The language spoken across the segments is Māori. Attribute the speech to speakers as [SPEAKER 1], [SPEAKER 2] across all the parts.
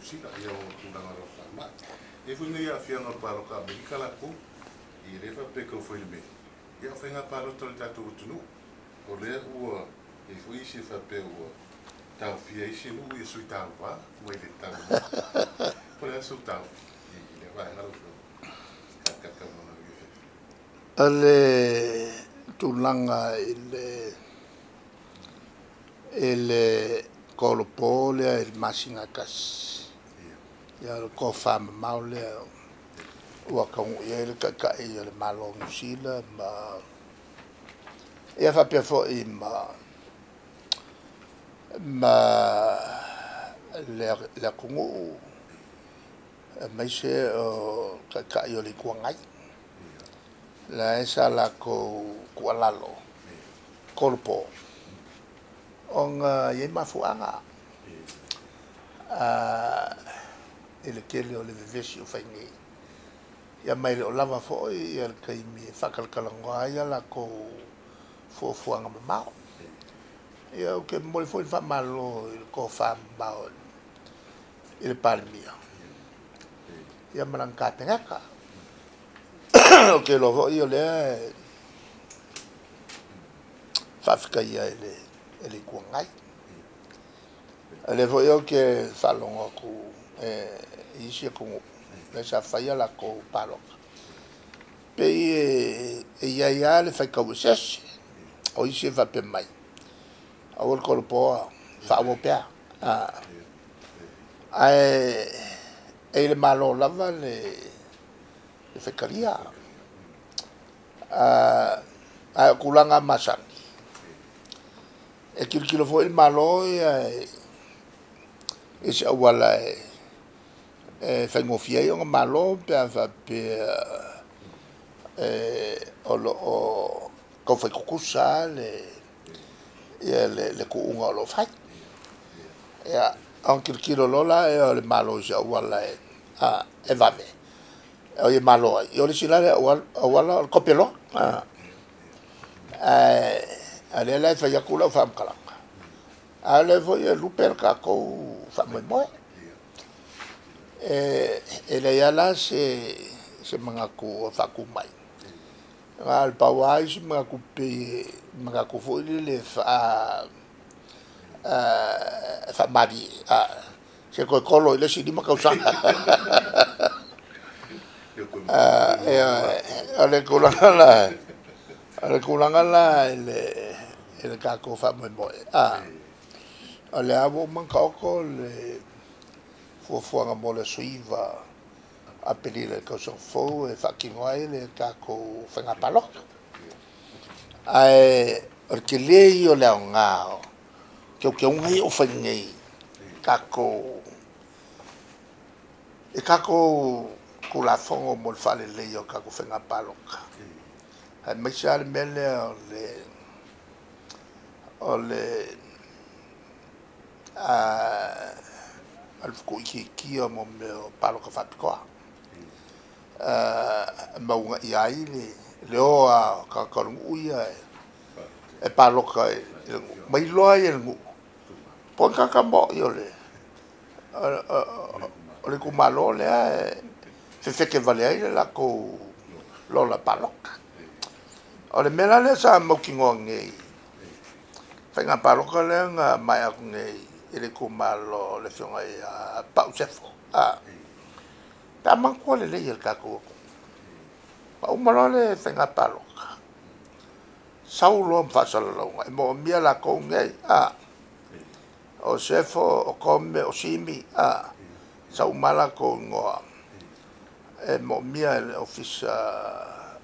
[SPEAKER 1] sila ia o tūranga roka mai. E whunga ia whianga o pāroka me ikala ku, i rewa peka o whaile me. Ia whainga pārota le tātou utunu, o lea ua, e hui isi whape ua, tau whia isi nu i sui tau wā, ua i le tau wā. Ko lea su tau, i le wā ngaro whau, kakaka mana i whi.
[SPEAKER 2] Ale tūlanga ele kolopo lea il masinga kasi. Ia le ko whama mau lea ua kaungu ia le kakai ia le malo Nusila ma ia whapea fo i ma le kungu mai se o kakai o le kuangai. La esa la ko kualalo kolopo. Onga ye mafuanga ele kele o le vevesi o whaingi ia mai le o lava fo ia le kaimi whakalakalangoa ia la ko fuafuanga mamao ia o ke mole fo i whamalo i ko whamao i le palimia ia marangkatengaka o ke lo fo i o lea whawhika ia ele kuangai. Le fo yo ke salongo ku isi ku le sa faia la ko palo. Pe ia le fa ka ses o isi va pe mai. A wol ko po fa wo pe le malo lava le fekalia. A kulanga masan. E kilo fo il malo e se wala fa ngofia yo malo pe fa pe o ko fa kukusa le ku unga lo fa ya an kilo lola e le malo se wala e va me o ye malo yo le sila wala ko pelo ale la fa yakula fa mkala ale fo ye luper ka ko fa mo ele ya la se mangaku fa ku mai al pawai se mangaku pe mangaku fo le fa mari se ko kolo ile si di makausa ale kulanga la ele ka ko fa mo ale avo manka oko le fuafuanga mo le suiva a pelile ko so fo e fakingoai le ka ko whenga palok ai o ke lei o le ngao ke ungai o whengei ka ko la fongo mo le fale lei o ka ko whenga palok ai mai sa le mele o le al ko ki mo me palo ka fatkoa ma unga ia le o ka uia e palo ka mai loa e ngu pon ka mo yo le o le ku malo le se ke vale ai la ko lo la palo o le mela le sa mo ki ngongi fenga palo ka le nga mai aku ngai ele ko malo le fionga ia pau sefo ta man ko le el ka ko pa o malo le fenga palo saulo fa salo mo mia la ko ngai o sefo o come o simi sau mala ko ngoa mo mia le office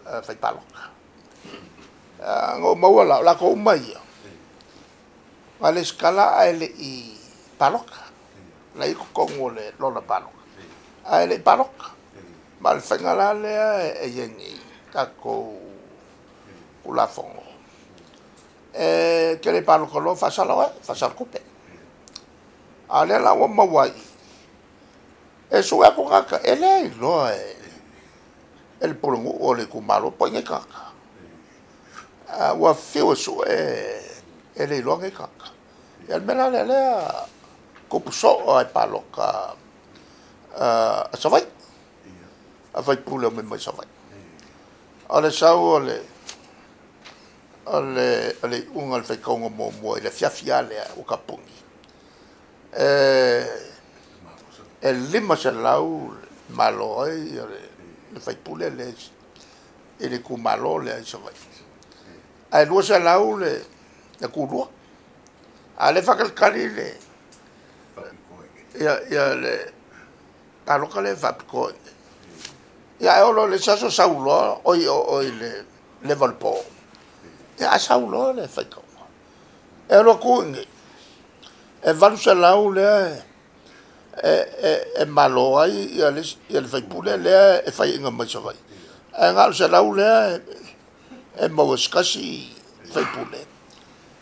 [SPEAKER 2] fai palo ngo mo la ko mai ale skala ele i paloka la iko kongo le lona paloka ele paloka mal fengala le e yengi kako ula fongo ke le paloka lo fasala kupe ale la wa mawai e suga ko kaka ele lo el polongo o le kumalo ponye kaka wa fiu su ele lo nge kaka el mela le ko puso ai paloka sa vai a vai pule me mai sa vai ole sau ole unga le kongo mo le fiafia le o kapungi lima sa lau malo ai le fai pule le ku malo le sa vai ai lo sa lau le ku lo ale fakal kali le ya le alo kale fapko ya olo le saso saulo oi le volpo ya saulo le fako e lo kungi e valu sa lau le malo ai ya le fai pule le e fai inga mai sa vai e ngal sa lau le e mo skasi fai pule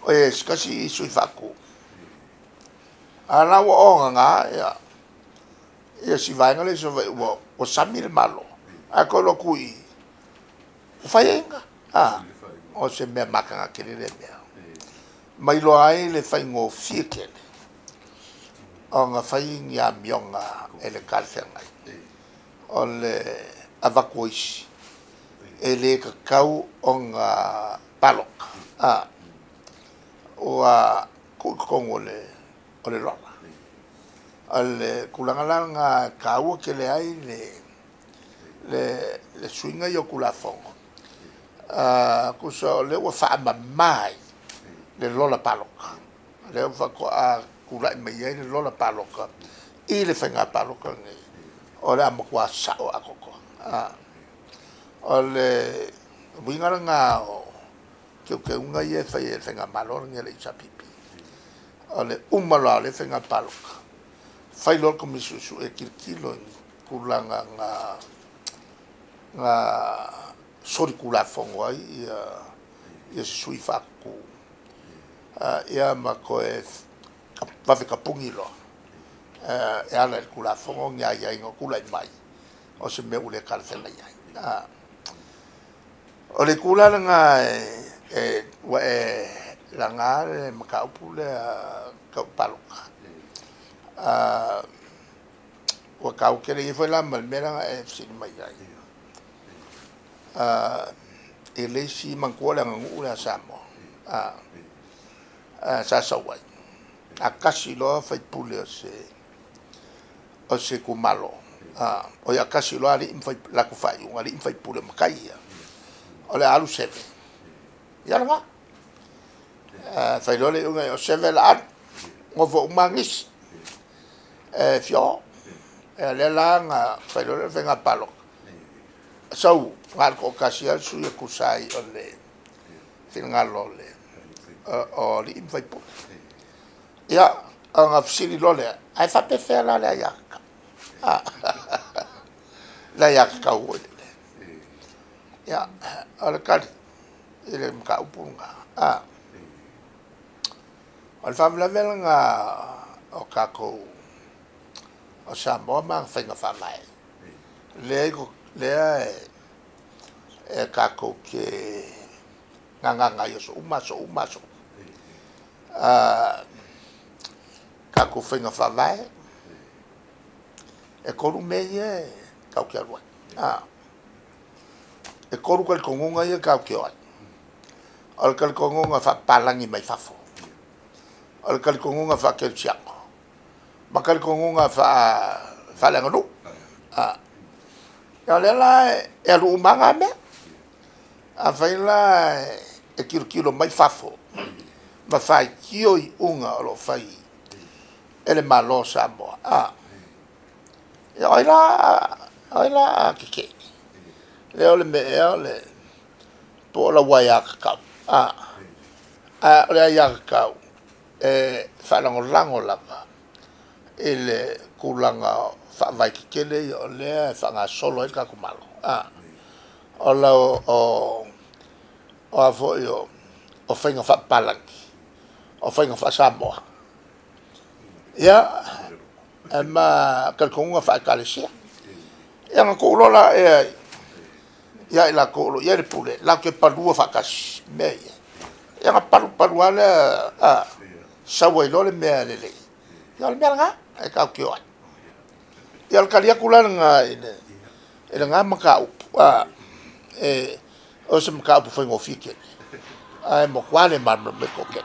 [SPEAKER 2] o e skasi sui faku ala o nga ya si vai ngale so o sami le malo a ko lo kui fai inga o se me maka ke le me mai lo ai le fai ngo fiekele o nga fai nya mionga ele kalfenga o le avakuis ele kakau o nga palok o a kongo le lola al kulangalanga kau ke le ai le swinga yo kulafongo kuso le wa fa mai le lola paloka le fa ko a kula mai le lola paloka i le fenga paloka ni o le amo kwa sao akoko o le winga o ke unga ye fa ye fenga malor ni le chapipi o le umala le fenga paloka fai lor ko misusu e kirkilo kulanga nga sori kula fongo ai ia sui faku ia ma ko e va fe kapungilo e ala el kula fongo nga ia ngo kula mai o se me ule kalfela ia o le kula nga wa langa ma pule ka paloka wa kau kere i foi la malmera e sin mai ai ele si manko la ngu la samo sa sawai akasi lo fai pule o se kumalo o ya kasi lo ali fai la ku fai un ali fai pule makaia o le alu sebe ya nga fai lo le unga o sebe la ngo vo mangis fio le langa fai lo venga palo sau ngal ko kasia su ye kusai ole finga lole o li vai po ya anga fsili lole ai fa pe fe la ya la ya ka wo ya al kal ile mka upunga al fam la velanga o kako o Samoa ma whainga whamai. Lea e kako ke nganganga i so umaso. Kako whainga whamai. E koru mei e kau ke arua. E koru kal kongunga i e kau ke oai. Al kal kongunga whapalangi mai whafo. Al kal kongunga whakel tiango. Makal kongunga fa lenga no ya lela e lu manga me a faila e kilo mai fafo ma fai kio i unga lo fai ele malo sambo ya oila kike le ole me ole po la waya ka le ya ka fa lango lava ele kulanga fa vai kele yo le fa nga solo ka kumalo o la o avo yo o fenga fa palangi o fenga fa Samoa ya ma kalkonga fa kalesia ya nga ko lola ya la ko ya le pule la ke palua fa kas me ya nga palu ala sawa lo le me le ya le nga e ka kio Ia al kalia kula nga ina nga maka o se maka upu whaingo fike ai mo kwale marma me koke